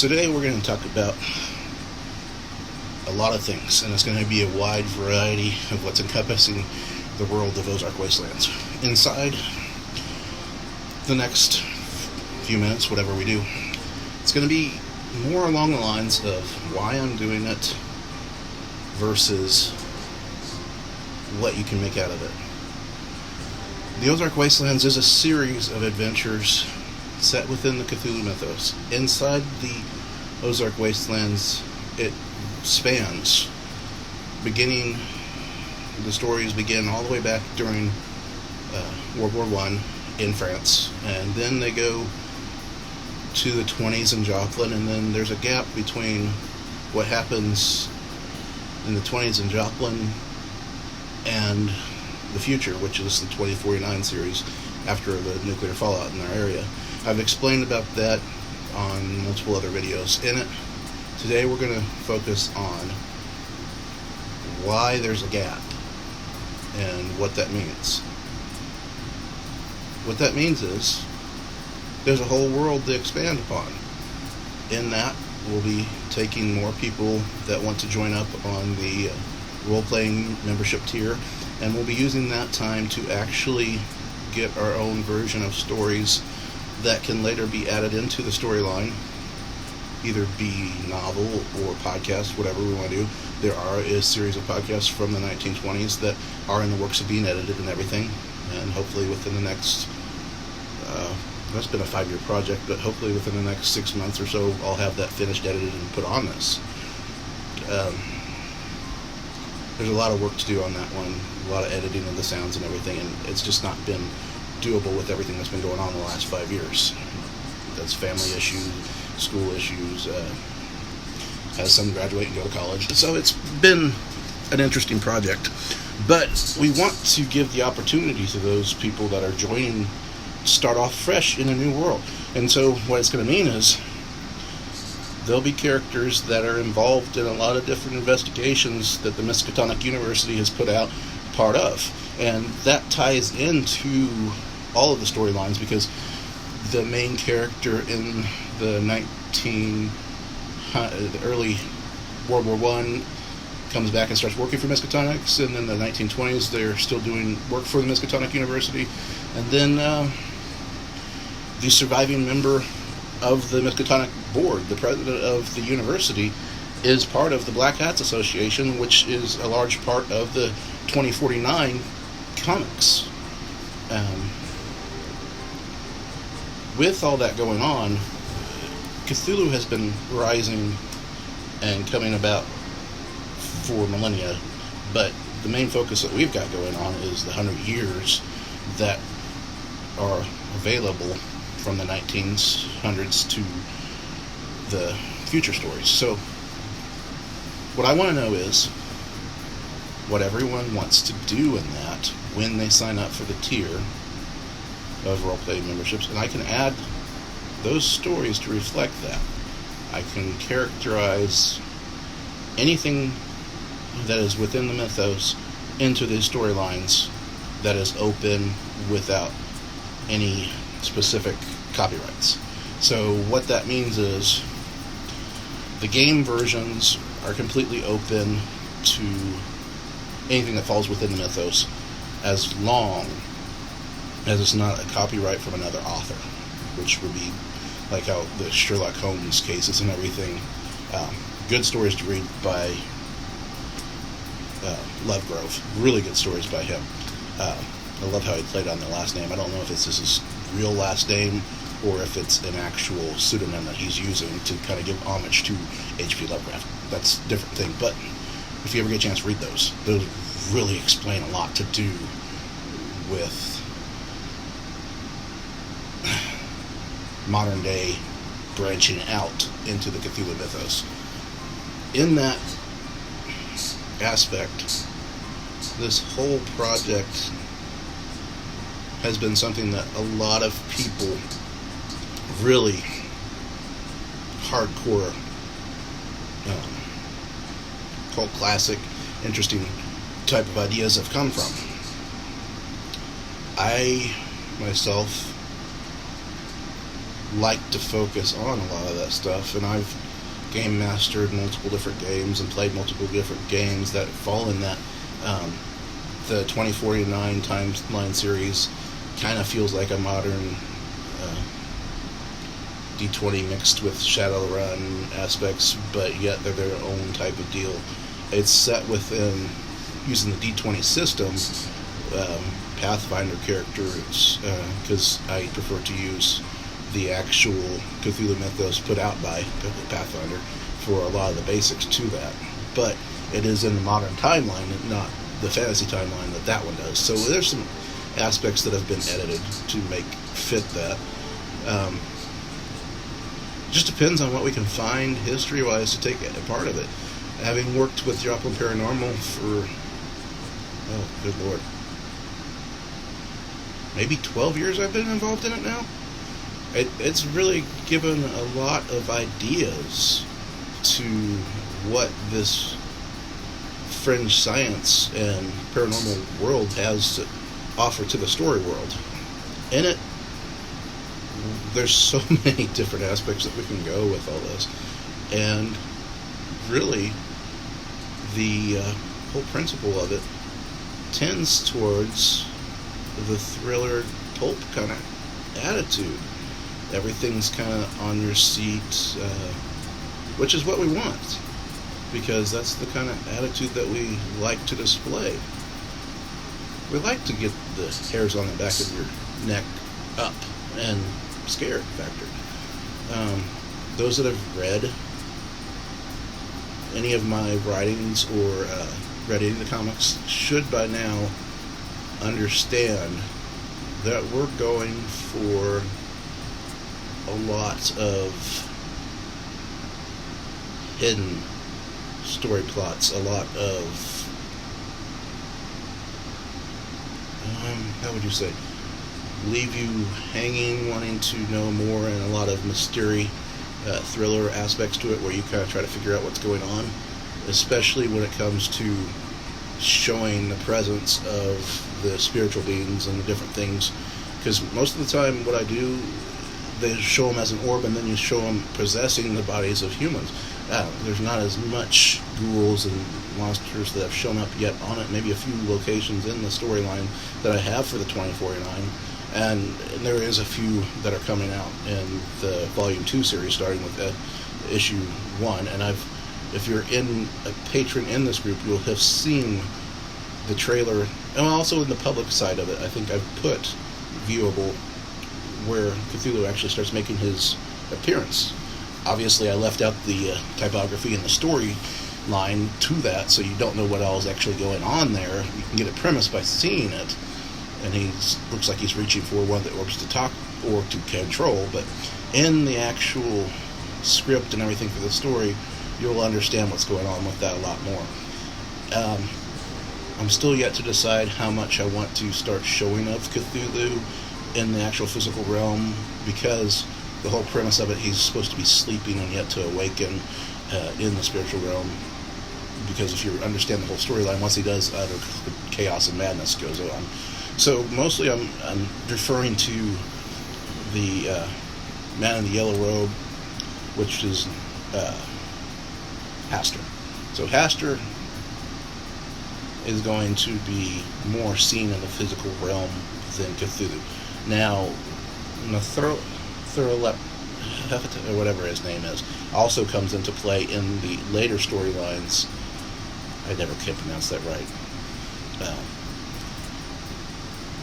So today we're going to talk about a lot of things, and it's going to be a wide variety of what's encompassing the world of Ozark Wastelands. Inside the next few minutes, whatever we do, it's going to be more along the lines of why I'm doing it versus what you can make out of it. The Ozark Wastelands is a series of adventures set within the Cthulhu mythos. Inside the Ozark Wastelands, it spans, the stories begin all the way back during World War I in France, and then they go to the 20s in Joplin, and then there's a gap between what happens in the 20s in Joplin and the future, which is the 2049 series after the nuclear fallout in our area. I've explained about that on multiple other videos in it. Today we're going to focus on why there's a gap and what that means. What that means is there's a whole world to expand upon. In that, we'll be taking more people that want to join up on the role-playing membership tier, and we'll be using that time to actually get our own version of stories that can later be added into the storyline, either be novel or podcast, whatever we want to do. There are a series of podcasts from the 1920s that are in the works of being edited and everything, and hopefully within the next, that's been a 5-year project, but hopefully within the next 6 months or so, I'll have that finished, edited, and put on this. There's a lot of work to do on that one, a lot of editing of the sounds and everything, and it's just not been doable with everything that's been going on in the last 5 years. That's family issues, school issues, has some graduate and go to college. So it's been an interesting project. But we want to give the opportunity to those people that are joining to start off fresh in a new world. And so what it's going to mean is there'll be characters that are involved in a lot of different investigations that the Miskatonic University has put out part of. And that ties into all of the storylines, because the main character in the early World War I comes back and starts working for Miskatonics, and then the 1920s they're still doing work for the Miskatonic University, and then the surviving member of the Miskatonic board, the president of the university, is part of the Black Hats Association, which is a large part of the 2049 comics. With all that going on, Cthulhu has been rising and coming about for millennia, but the main focus that we've got going on is the 100 years that are available from the 1900s to the future stories. So what I want to know is what everyone wants to do in that when they sign up for the tier of role-playing memberships, and I can add those stories to reflect that. I can characterize anything that is within the mythos into these storylines that is open without any specific copyrights. So what that means is the game versions are completely open to anything that falls within the mythos, as long as it's not a copyright from another author, which would be like how the Sherlock Holmes cases and everything. Good stories to read by Lovegrove. Really good stories by him. I love how he played on the last name. I don't know if this is his real last name or if it's an actual pseudonym that he's using to kind of give homage to H.P. Lovecraft. That's a different thing. But if you ever get a chance to read those really explain a lot to do with modern day branching out into the Cthulhu mythos. In that aspect, this whole project has been something that a lot of people really hardcore cult classic interesting type of ideas have come from. I myself like to focus on a lot of that stuff, and I've game mastered multiple different games and played multiple different games that fall in that. The 2049 timeline series kind of feels like a modern D20 mixed with Shadowrun aspects, but yet they're their own type of deal. It's set within using the D20 system, Pathfinder characters, because I prefer to use the actual Cthulhu mythos put out by Pathfinder for a lot of the basics to that. But it is in the modern timeline and not the fantasy timeline that one does. So there's some aspects that have been edited to make fit that. Just depends on what we can find history-wise to take a part of it. Having worked with Joplin Paranormal for, oh, good Lord, maybe 12 years I've been involved in it now. It's really given a lot of ideas to what this fringe science and paranormal world has to offer to the story world. In it, there's so many different aspects that we can go with all this. And really, the whole principle of it tends towards the thriller pulp kind of attitude. Everything's kind of on your seat, which is what we want, because that's the kind of attitude that we like to display. We like to get the hairs on the back of your neck up and scared factor. Those that have read any of my writings or read any of the comics should by now understand that we're going for a lot of hidden story plots, a lot of how would you say, leave you hanging, wanting to know more, and a lot of mystery, thriller aspects to it, where you kind of try to figure out what's going on, especially when it comes to showing the presence of the spiritual beings and the different things. Because most of the time what I do, they show them as an orb, and then you show them possessing the bodies of humans. There's not as much ghouls and monsters that have shown up yet on it. Maybe a few locations in the storyline that I have for the 2049, and there is a few that are coming out in the Volume 2 series, starting with issue 1. And if you're a patron in this group, you'll have seen the trailer, and also in the public side of it, I think I've put viewable where Cthulhu actually starts making his appearance. Obviously, I left out the typography and the story line to that, so you don't know what all is actually going on there. You can get a premise by seeing it, and he looks like he's reaching for one of the orbs to talk or to control, but in the actual script and everything for the story, you'll understand what's going on with that a lot more. I'm still yet to decide how much I want to start showing of Cthulhu in the actual physical realm, because the whole premise of it, he's supposed to be sleeping and yet to awaken in the spiritual realm. Because if you understand the whole storyline, once he does, utter chaos and madness goes on. So mostly I'm referring to the man in the yellow robe, which is Hastur. So Hastur is going to be more seen in the physical realm than Cthulhu. Now, Thurlep, or whatever his name is, also comes into play in the later storylines. I never can pronounce that right.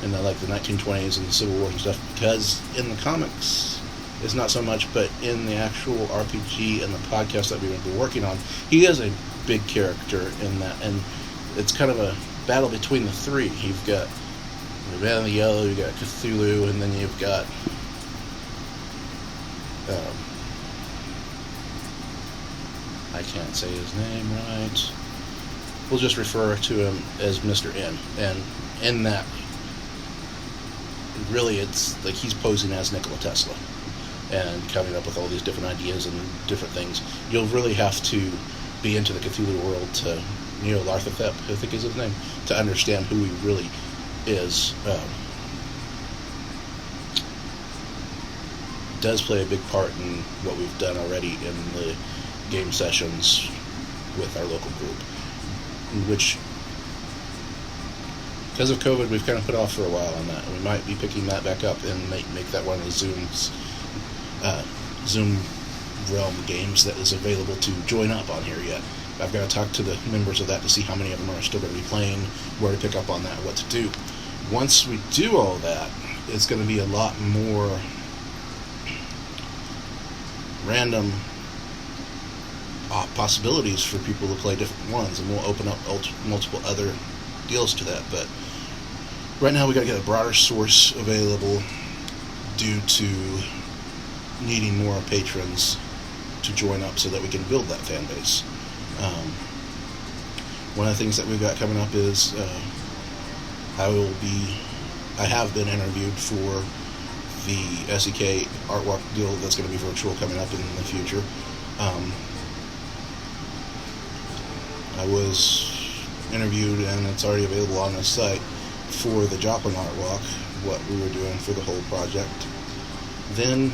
In the 1920s and the Civil War and stuff, because in the comics it's not so much, but in the actual RPG and the podcast that we've been working on, he is a big character in that, and it's kind of a battle between the three. You've got the Man in the Yellow, you've got Cthulhu, and then you've got I can't say his name right. We'll just refer to him as Mr. N. And in that, really, it's like he's posing as Nikola Tesla and coming up with all these different ideas and different things. You'll really have to be into the Cthulhu world to, Nyarlathotep, I think is his name, to understand who he really is. does play a big part in what we've done already in the game sessions with our local group, which, because of COVID, we've kind of put off for a while on that. We might be picking that back up and make that one of the Zoom realm games that is available to join up on here yet. I've got to talk to the members of that to see how many of them are still going to be playing, where to pick up on that, what to do. Once we do all that, it's going to be a lot more random possibilities for people to play different ones, and we'll open up multiple other deals to that. But right now we got to get a broader source available due to needing more patrons to join up so that we can build that fan base. One of the things that we've got coming up is I have been interviewed for the SEK Art Walk deal that's going to be virtual coming up in the future. I was interviewed, and it's already available on the site, for the Joplin Art Walk, what we were doing for the whole project. Then,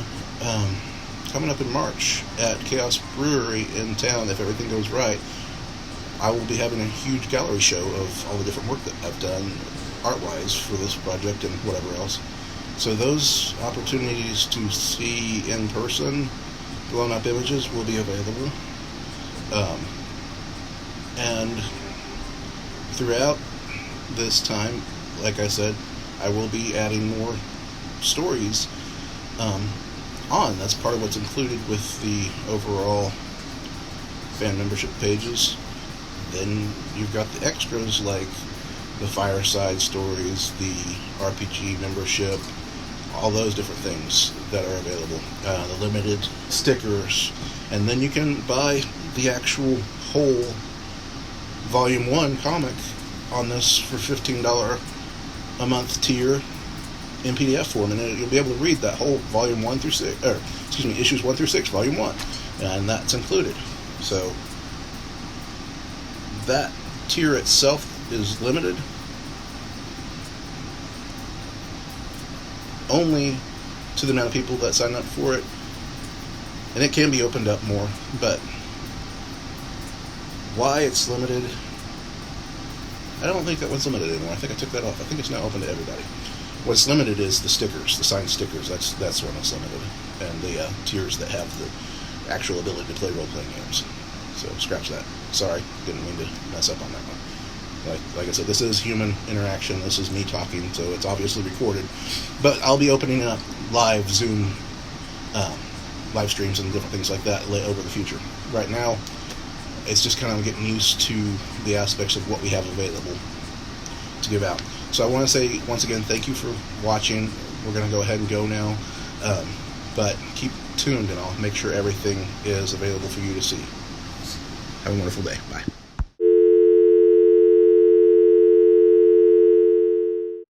coming up in March at Chaos Brewery in town, if everything goes right, I will be having a huge gallery show of all the different work that I've done art-wise for this project and whatever else. So those opportunities to see in person blown-up images will be available. And throughout this time, like I said, I will be adding more stories on. That's part of what's included with the overall fan membership pages. Then you've got the extras like the fireside stories, the RPG membership, all those different things that are available, the limited stickers, and then you can buy the actual whole Volume 1 comic on this for $15 a month tier in PDF form, and you'll be able to read that whole Volume 1 through 6, or excuse me, issues 1 through 6, Volume 1, and that's included. So that tier itself is limited only to the amount of people that sign up for it, and it can be opened up more, but why it's limited, I don't think that one's limited anymore. I think I took that off. I think it's now open to everybody. What's limited is the stickers, the signed stickers. That's one that's limited, and the tiers that have the actual ability to play role-playing games. So scratch that. Sorry, didn't mean to mess up on that one. Like I said, this is human interaction. This is me talking, so it's obviously recorded. But I'll be opening up live Zoom live streams and different things like that over the future. Right now, it's just kind of getting used to the aspects of what we have available to give out. So I want to say, once again, thank you for watching. We're going to go ahead and go now. But keep tuned, and I'll make sure everything is available for you to see. Have a wonderful day. Bye.